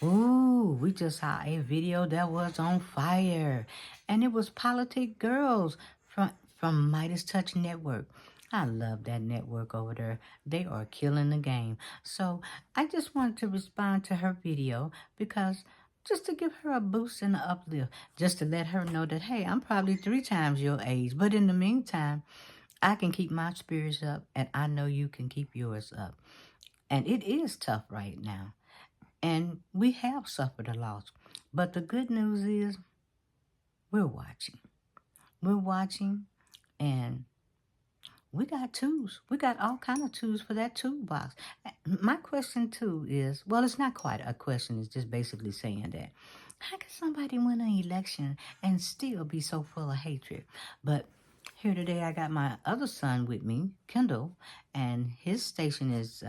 Ooh, we just saw a video that was on fire, and it was Politic Girls from Midas Touch Network. I love that network over there. They are killing the game. So I just wanted to respond to her video because just to give her a boost and an uplift, just to let her know that, hey, I'm probably 3 times your age, but in the meantime, I can keep my spirits up, and I know you can keep yours up. And it is tough right now. And we have suffered a loss. But the good news is we're watching. We're watching, and we got tools. We got all kind of tools for that toolbox. My question too is, well, it's not quite a question. It's just basically saying that how can somebody win an election and still be so full of hatred? But here today, I got my other son with me, Kendall, and his station is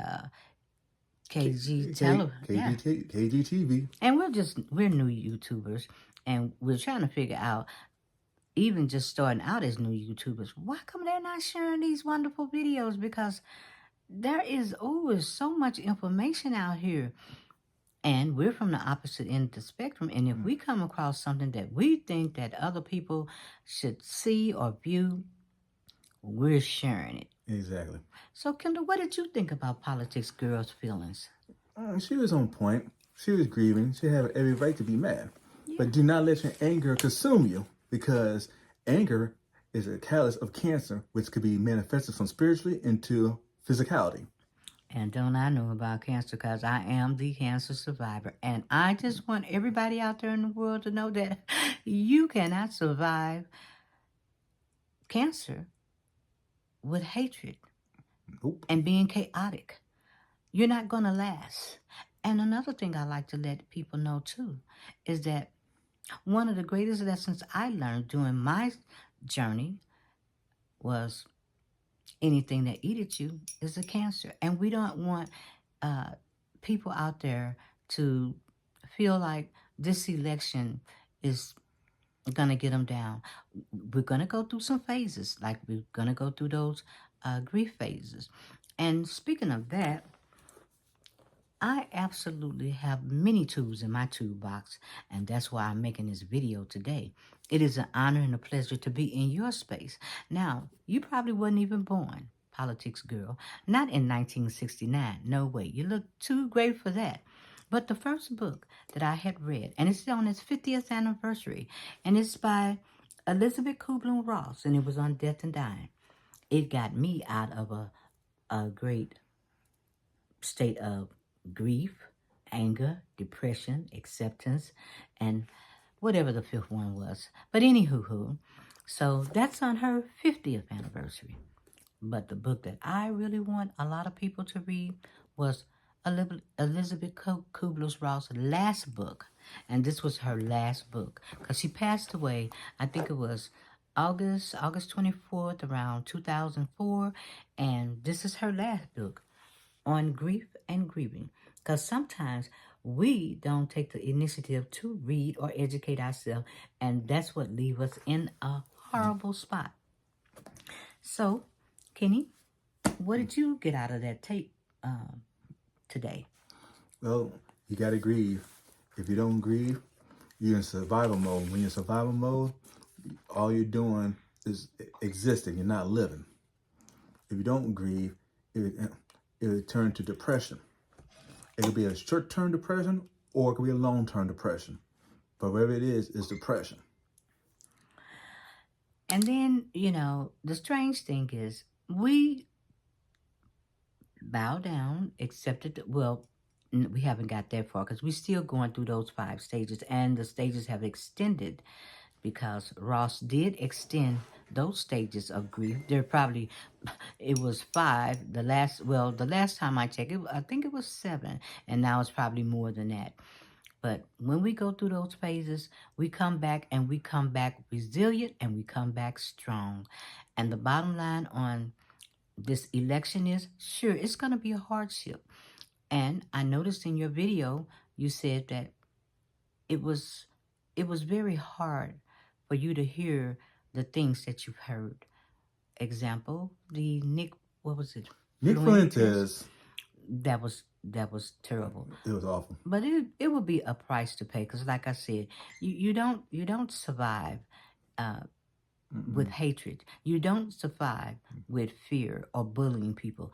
KG Tele. Yeah. KGTV. And we're new YouTubers, and we're trying to figure out, even just starting out as new YouTubers, why come they're not sharing these wonderful videos? Because there is always so much information out here. And we're from the opposite end of the spectrum. And if we come across something that we think that other people should see or view, we're sharing it. Exactly. So, Kendall, what did you think about Politics Girl's feelings? She was on point. She was grieving. She had every right to be mad. Yeah. But do not let your anger consume you, because anger is a catalyst of cancer, which could be manifested from spiritually into physicality. And don't I know about cancer, because I am the cancer survivor. And I just want everybody out there in the world to know that you cannot survive cancer with hatred Nope. and being chaotic. You're not going to last. And another thing I like to let people know too is that one of the greatest lessons I learned during my journey was anything that eat at you is a cancer. And we don't want people out there to feel like this election is going to get them down. We're going to go through some phases, like we're going to go through those grief phases. And speaking of that, I absolutely have many tools in my toolbox, and that's why I'm making this video today. It is an honor and a pleasure to be in your space. Now, you probably wasn't even born, Politics Girl, not in 1969. No way. You look too great for that. But the first book that I had read, and it's on its 50th anniversary, and it's by Elizabeth Kubler-Ross, and it was on Death and Dying. It got me out of a great state of grief, anger, depression, acceptance, and whatever the fifth one was. But anywho, so that's on her 50th anniversary. But the book that I really want a lot of people to read was Elizabeth Kubler-Ross' last book. And this was her last book, because she passed away, I think it was August 24th, around 2004. And this is her last book on grief and grieving, because sometimes we don't take the initiative to read or educate ourselves, and that's what leaves us in a horrible spot. So, Kenny, what did you get out of that tape today? Well, you got to grieve. If you don't grieve, you're in survival mode. When you're in survival mode, all you're doing is existing. You're not living. If you don't grieve, it will turn to depression. It could be a short-term depression, or it could be a long-term depression. But whatever it is depression. And then, the strange thing is, we bow down, accepted, well, we haven't got that far, because we're still going through those 5 stages, and the stages have extended, because Ross did extend those stages of grief. It was 5. The last time I checked, I think it was 7, and now it's probably more than that. But when we go through those phases, we come back, and we come back resilient, and we come back strong. And the bottom line on this election is, sure, it's going to be a hardship. And I noticed in your video, you said that it was very hard for you to hear the things that you've heard. Example, the Nick Fuentes. That was that was terrible. It was awful. But it would be a price to pay because, like I said, you don't survive with hatred. You don't survive with fear or bullying people.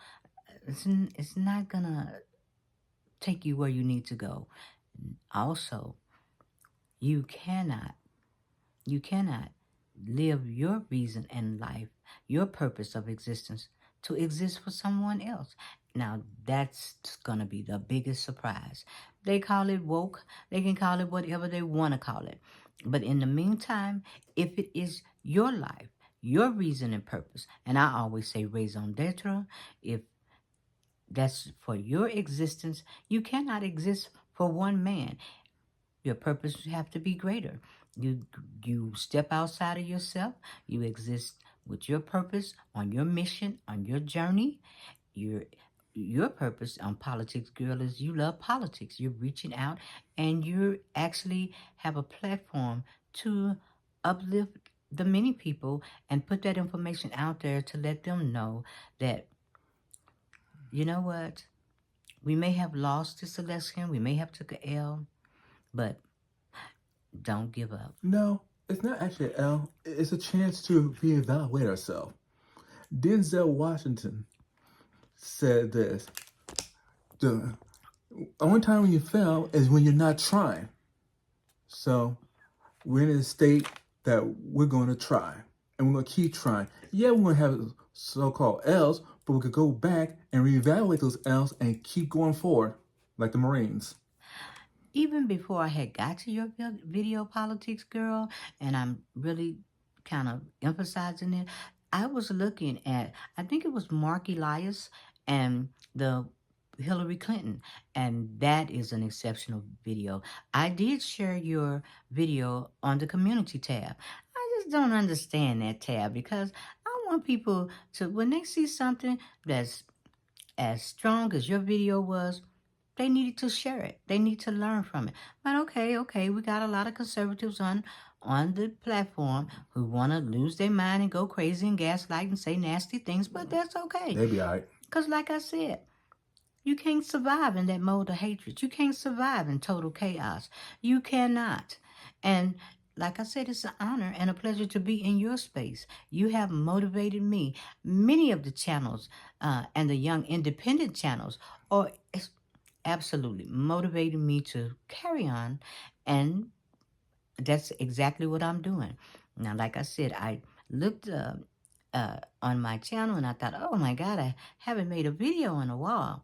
It's not gonna take you where you need to go. Also, you cannot you cannot live your reason in life, your purpose of existence, to exist for someone else. Now, that's going to be the biggest surprise. They call it woke. They can call it whatever they want to call it. But in the meantime, if it is your life, your reason and purpose, and I always say raison d'etre, if that's for your existence, you cannot exist for one man. Your purpose have to be greater. You step outside of yourself. You exist with your purpose on your mission, on your journey. Your purpose on Politics Girl is you love politics. You're reaching out and you actually have a platform to uplift the many people and put that information out there to let them know that, you know what, we may have lost this election, we may have took a L, but don't give up. No, it's not actually an L. It's a chance to reevaluate ourselves. Denzel Washington said this: the only time when you fail is when you're not trying. So we're in a state that we're going to try, and we're going to keep trying. Yeah, we're going to have so-called L's, but we could go back and reevaluate those L's and keep going forward, like the Marines. Even before I had got to your video, Politics Girl, and I'm really kind of emphasizing it, I was looking at, I think it was Mark Elias and the Hillary Clinton, and that is an exceptional video. I did share your video on the community tab. I just don't understand that tab because I want people to, when they see something that's as strong as your video was, they needed to share it. They need to learn from it. But okay, we got a lot of conservatives on the platform who want to lose their mind and go crazy and gaslight and say nasty things, but that's okay. They be all right. Because like I said, you can't survive in that mode of hatred. You can't survive in total chaos. You cannot. And like I said, it's an honor and a pleasure to be in your space. You have motivated me. Many of the channels and the young independent channels are absolutely motivating me to carry on, and that's exactly what I'm doing. Now, like I said, I looked on my channel and I thought, oh my God, I haven't made a video in a while.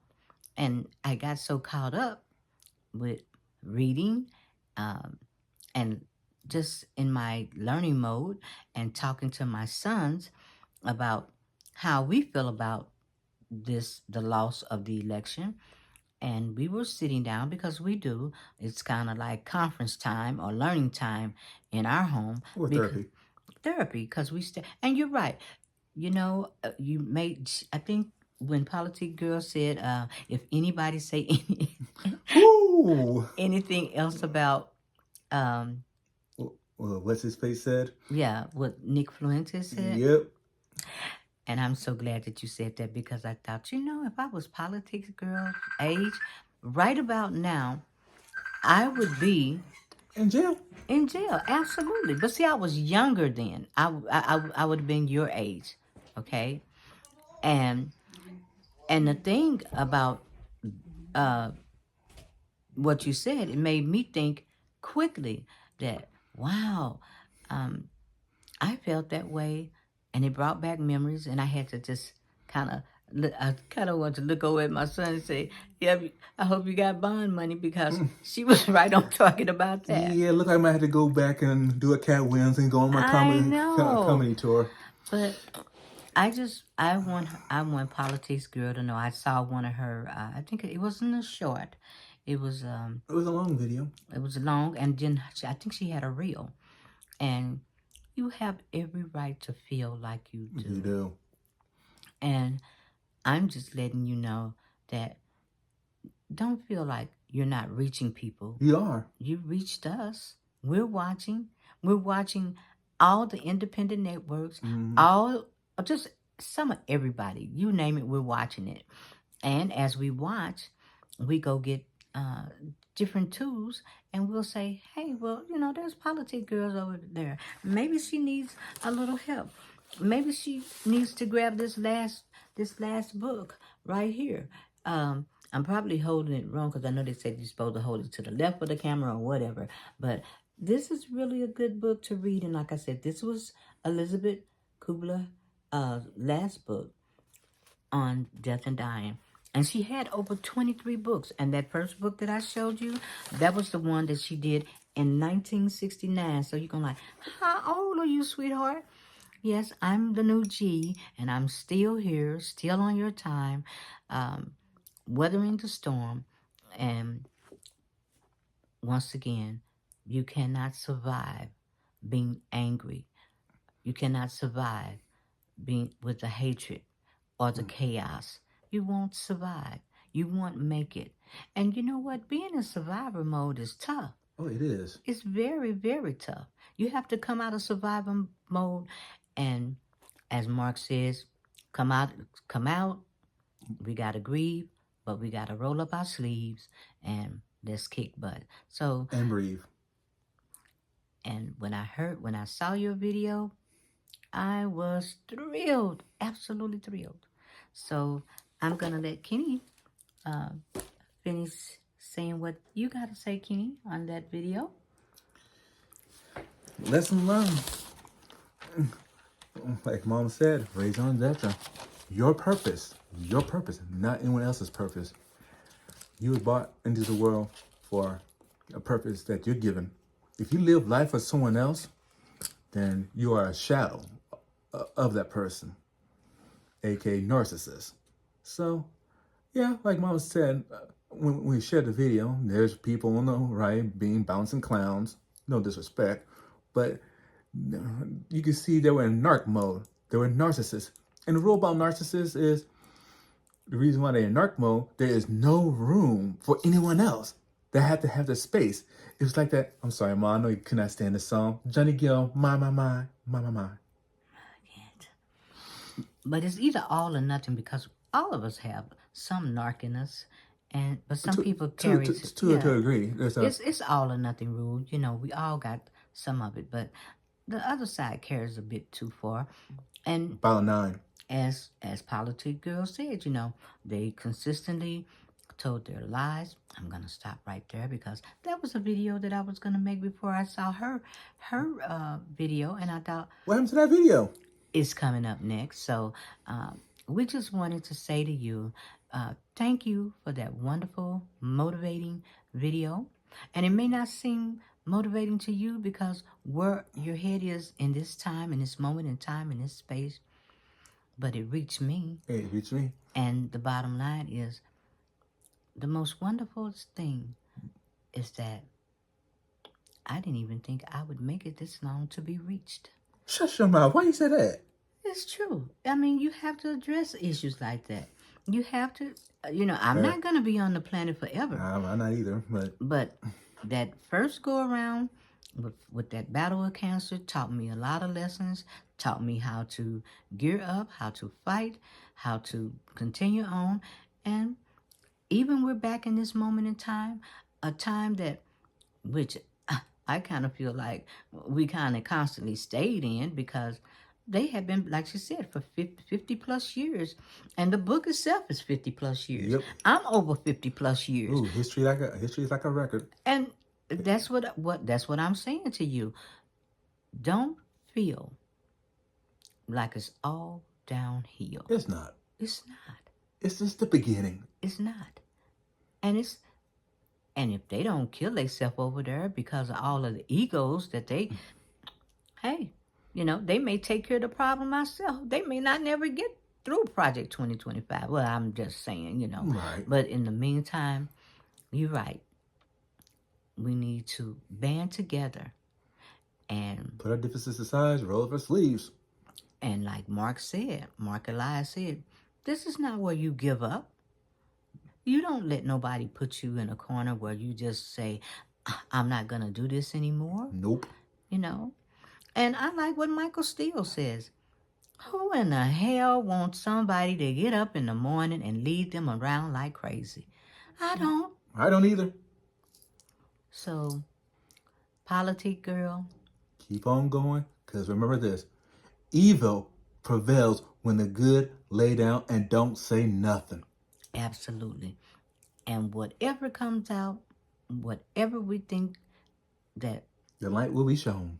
And I got so caught up with reading and just in my learning mode and talking to my sons about how we feel about the loss of the election. And we were sitting down because we do. It's kind of like conference time or learning time in our home. Or therapy. Therapy, because and you're right. You know, you made, I think when Politic Girl said, if anybody say anything else about, what's his face said? Yeah, what Nick Fuentes said. Yep. And I'm so glad that you said that because I thought, you know, if I was Politics Girl age, right about now, I would be in jail. In jail, absolutely. But see, I was younger then. I would have been your age, okay? And the thing about what you said, it made me think quickly that, wow, I felt that way. And it brought back memories, and I had to just I kind of want to look over at my son and say, yeah, I hope you got bond money, because she was right on talking about that. Yeah, look, I might have to go back and do a Cat Williams and go on my comedy tour. But I want Politics Girl to know. I saw one of her, I think it wasn't a short. It was a long video. It was long, and then I think she had a reel. And you have every right to feel like you do. You do. And I'm just letting you know that don't feel like you're not reaching people. You are. You reached us. We're watching. We're watching all the independent networks, just some of everybody. You name it, we're watching it. And as we watch, we go get different tools, and we'll say, hey, well, there's Politic Girls over there. Maybe she needs a little help. Maybe she needs to grab this last book right here. I'm probably holding it wrong because I know they said you're supposed to hold it to the left of the camera or whatever. But this is really a good book to read. And like I said, this was Elizabeth Kubler last book on death and dying. And she had over 23 books. And that first book that I showed you, that was the one that she did in 1969. So you're going to like, how old are you, sweetheart? Yes, I'm the new G, and I'm still here, still on your time, weathering the storm. And once again, you cannot survive being angry. You cannot survive being with the hatred or the chaos. You won't survive. You won't make it. And you know what? Being in survivor mode is tough. Oh, it is. It's very, very tough. You have to come out of survivor mode, and as Mark says, come out. We gotta grieve, but we gotta roll up our sleeves and let's kick butt. So And breathe. And when I saw your video, I was thrilled, absolutely thrilled. So I'm gonna let Kenny finish saying what you gotta say, Kenny, on that video. Lesson learned. Like Mom said, raison d'etre. Your purpose, not anyone else's purpose. You were brought into the world for a purpose that you're given. If you live life for someone else, then you are a shadow of that person, aka narcissist. So, yeah, like Mama said, when we shared the video, there's people on the right being bouncing clowns. No disrespect, but you can see they were in narc mode. They were narcissists. And the rule about narcissists is the reason why they're in narc mode, there is no room for anyone else. They have to have the space. It was like that. I'm sorry, Ma, I know you could not stand this song. Johnny Gill, my. I can't. But it's either all or nothing because all of us have some narc in us, but some people carry it. To agree. It's all or nothing rule. We all got some of it, but the other side carries a bit too far. And about 9. As Politic Girl said, they consistently told their lies. I'm gonna stop right there because that was a video that I was gonna make before I saw her video, and I thought, what happened to that video? It's coming up next. So we just wanted to say to you, thank you for that wonderful, motivating video. And it may not seem motivating to you because where your head is in this time, in this moment in time, in this space, but it reached me. It reached me. And the bottom line is, the most wonderful thing is that I didn't even think I would make it this long to be reached. Shut your mouth. Why you say that? It's true. I mean, you have to address issues like that. You have to, I'm not going to be on the planet forever. I'm not either, But that first go around with that battle of cancer taught me a lot of lessons, taught me how to gear up, how to fight, how to continue on. And even we're back in this moment in time, a time which I kind of feel like we kind of constantly stayed in because they have been, like she said, for 50 plus years. And the book itself is 50 plus years. Yep. I'm over 50 plus years. Ooh, history is like a record. And that's what I'm saying to you. Don't feel like it's all downhill. It's not. It's not. It's just the beginning. It's not. And if they don't kill themselves over there because of all of the egos that they may take care of the problem myself. They may not never get through Project 2025. Well, I'm just saying, Right. But in the meantime, you're right. We need to band together and put our differences aside, roll up our sleeves. And like Mark Elias said, this is not where you give up. You don't let nobody put you in a corner where you just say, I'm not going to do this anymore. Nope. And I like what Michael Steele says. Who in the hell wants somebody to get up in the morning and lead them around like crazy? I don't. I don't either. So, Politic Girl, Keep on going, because remember this. Evil prevails when the good lay down and don't say nothing. absolutely. And whatever comes out, whatever we think that The light will be shown.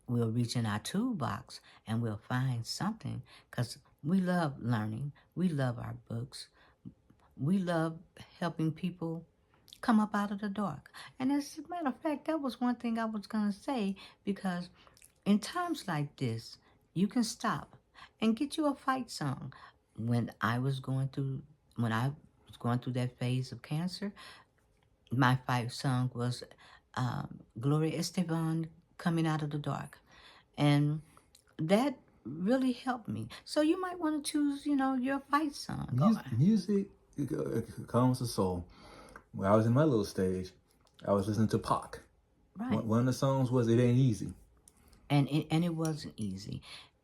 we'll reach in our toolbox and we'll find something because we love learning. We love our books. We love helping people come up out of the dark. And as a matter of fact, that was one thing I was going to say because in times like this, you can stop and get you a fight song. When I was going through, when I was going through that phase of cancer, my fight song was Gloria Estefan, Coming Out of the Dark. And that really helped me. So you might want to choose, your fight song. Music calms the soul. When I was in my little stage, I was listening to Pac. Right. One of the songs was "It Ain't Easy." And it wasn't easy.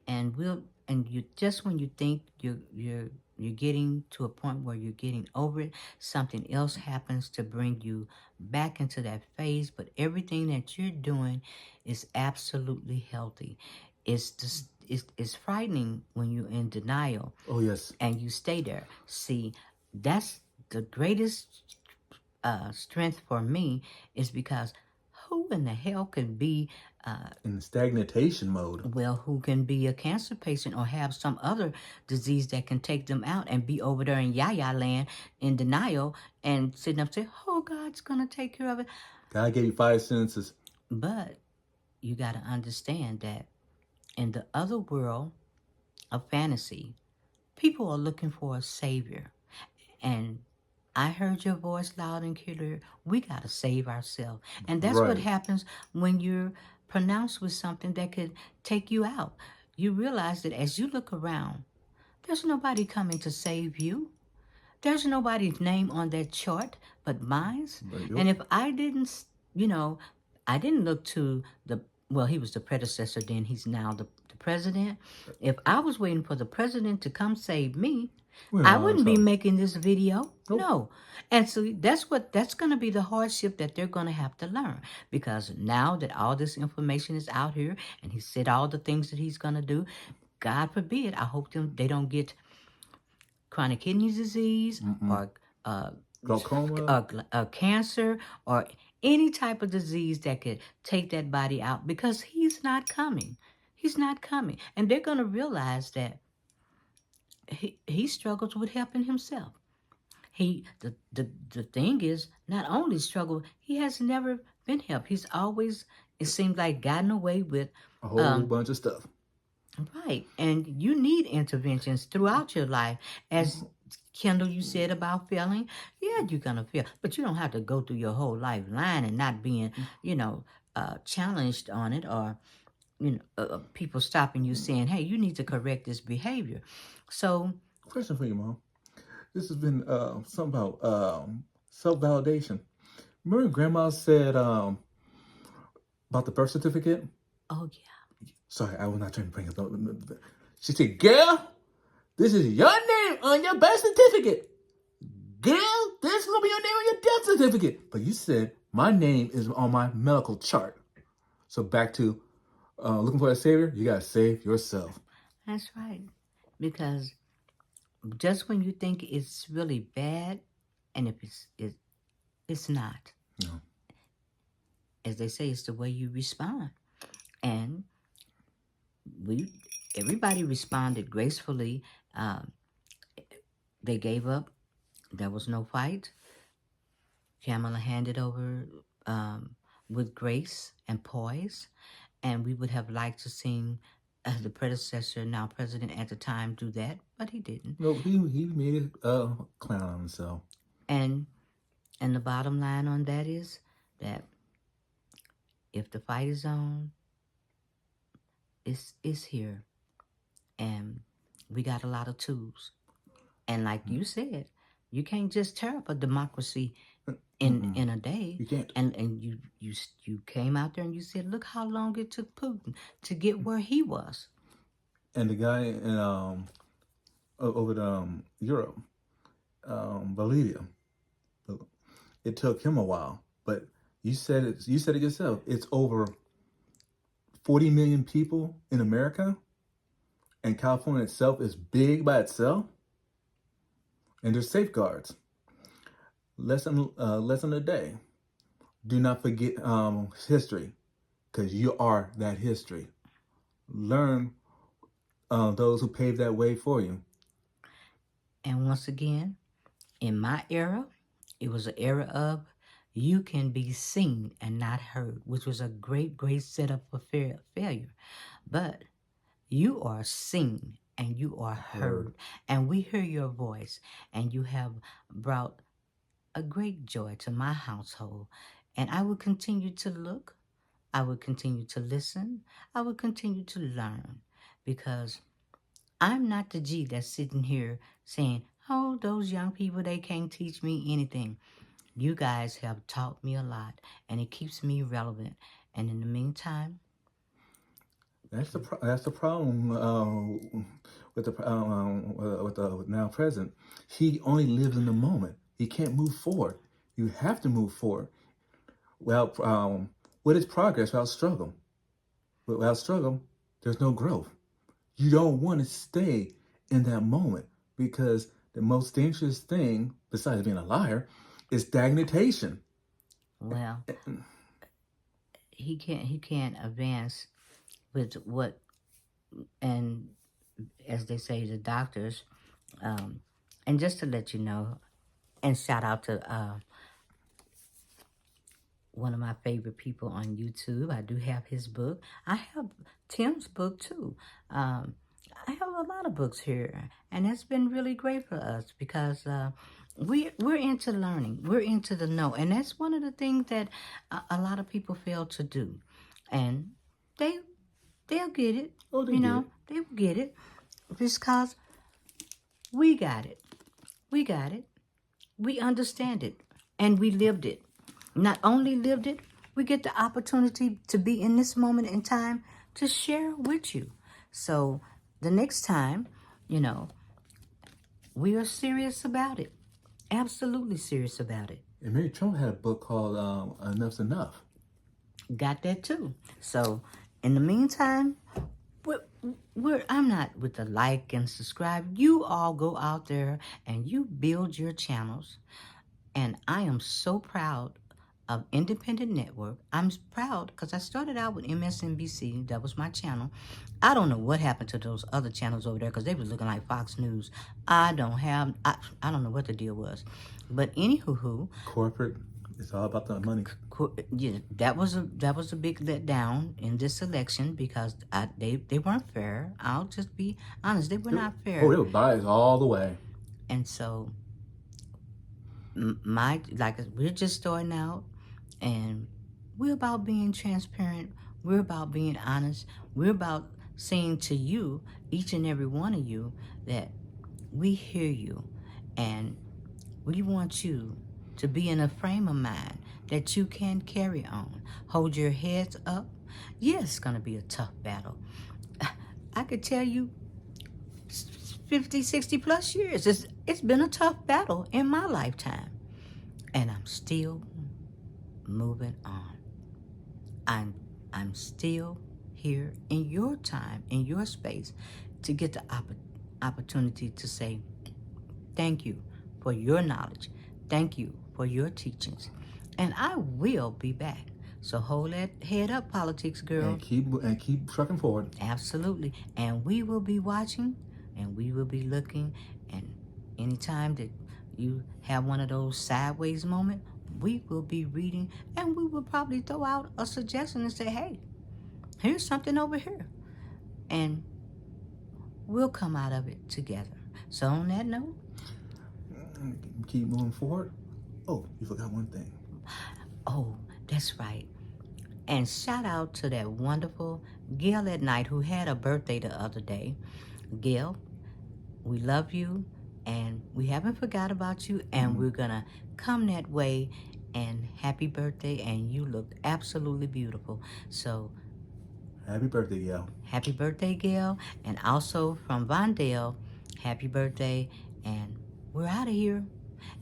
And you just when you think you're getting to a point where you're getting over it, something else happens to bring you back into that phase. But everything that you're doing is absolutely healthy. It's just it's frightening when you're in denial. Oh yes. And you stay there. See, that's the greatest strength for me is because who in the hell can be in stagnation mode? well, who can be a cancer patient or have some other disease that can take them out and be over there in Yaya land in denial and sitting up saying, oh, God's going to take care of it. God gave you 5 senses. But you got to understand that in the other world of fantasy, people are looking for a savior. And I heard your voice loud and clear. We got to save ourselves. And that's what Right. happens when you're pronounced with something that could take you out. You realize that as you look around, there's nobody coming to save you. There's nobody's name on that chart but mine's. And if I didn't, I didn't look to he was the predecessor then, he's now the president. If I was waiting for the president to come save me, I wouldn't be making this video. Nope. No. And so that's going to be the hardship that they're going to have to learn. Because now that all this information is out here and he said all the things that he's going to do, God forbid, I hope they don't get chronic kidney disease or glaucoma, cancer or any type of disease that could take that body out because he's not coming. He's not coming. And they're going to realize that he struggles with helping himself. The thing is, not only struggle, he has never been helped. He's always, it seems like, gotten away with a whole bunch of stuff. Right. And you need interventions throughout your life. As Kendall, you said about failing, yeah, you're going to fail. But you don't have to go through your whole life lying and not being, challenged on it or, people stopping you saying, hey, you need to correct this behavior. So. Question for you, Mom. This has been something about self-validation. Remember Grandma said about the birth certificate? Oh, yeah. Sorry, I was not trying to bring it up. She said, girl, this is your name on your birth certificate. Girl, this is going to be your name on your death certificate. But you said, my name is on my medical chart. So back to looking for a savior, you got to save yourself. That's right. Because just when you think it's really bad, and if it's not. No. As they say, it's the way you respond. And everybody responded gracefully. They gave up. There was no fight. Kamala handed over with grace and poise. And we would have liked to seen the predecessor, now president at the time, do that, but he didn't. No, he made a clown on himself. And the bottom line on that is that if the fight is on, it's here. And we got a lot of tools. And like you said, you can't just tear up a democracy in a day. You can't. And you came out there and you said, look how long it took Putin to get where he was. And the guy in over Europe, Bolivia, It took him a while, but you said it. You said it yourself. It's over 40 million people in America, and California itself is big by itself. And there's safeguards. Lesson a day. Do not forget history, because you are that history. Learn those who paved that way for you. And once again, in my era, it was an era of you can be seen and not heard, which was a great, great setup for failure. But you are seen and you are heard, and we hear your voice, and you have brought a great joy to my household. And I will continue to look, I will continue to listen, I will continue to learn, because I'm not the G that's sitting here saying, oh, those young people, they can't teach me anything. You guys have taught me a lot, and it keeps me relevant. And in the meantime, That's the problem with the now president. He only lives in the moment. He can't move forward. You have to move forward. Well, what is progress without struggle? Without struggle, there's no growth. You don't want to stay in that moment, because the most dangerous thing, besides being a liar, is stagnation. well, he can't advance with what, and as they say, the doctors. And just to let you know, and shout out to one of my favorite people on YouTube. I do have his book. I have Tim's book too. I have a lot of books here, and it's been really great for us, because we're into learning. We're into the know, and that's one of the things that a lot of people fail to do, and they'll get it. Oh, they You get know, it. they will get it, because we got it. We got it. We understand it, and we lived it. Not only lived it, we get the opportunity to be in this moment in time to share with you. So the next time, you know, we are serious about it. Absolutely serious about it. And Mary Trump had a book called Enough's Enough. Got that too. So in the meantime, I'm not with the like and subscribe. You all go out there and you build your channels. And I am so proud of Independent Network. I'm proud because I started out with MSNBC. That was my channel. I don't know what happened to those other channels over there, because they was looking like Fox News. I don't know what the deal was. But anywho, Corporate, it's all about the money. yeah, that was a big letdown in this election, because they weren't fair. I'll just be honest, they were not fair. Oh, they were biased all the way. And so we're just starting out, and we're about being transparent, we're about being honest, we're about saying to you, each and every one of you, that we hear you, and we want you to be in a frame of mind that you can carry on. Hold your heads up. Yes, it's going to be a tough battle. I could tell you 50, 60 plus years. It's been a tough battle in my lifetime. And I'm still moving on. I'm still here in your time, in your space, to get the opportunity to say thank you for your knowledge. Thank you for your teachings. And I will be back. So hold that head up, Politics Girl. And keep trucking forward. Absolutely. And we will be watching, and we will be looking, and anytime that you have one of those sideways moments, we will be reading, and we will probably throw out a suggestion and say, hey, here's something over here. And we'll come out of it together. So on that note, keep moving forward. Oh, you forgot one thing. Oh, that's right. And shout out to that wonderful Gail at Night, who had a birthday the other day. Gail, we love you, and we haven't forgot about you, and we're going to come that way. And happy birthday, and you looked absolutely beautiful. So happy birthday, Gail. Happy birthday, Gail. And also from Vondale, happy birthday. And we're out of here.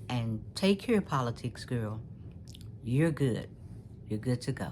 and take care, Politics Girl. You're good. You're good to go.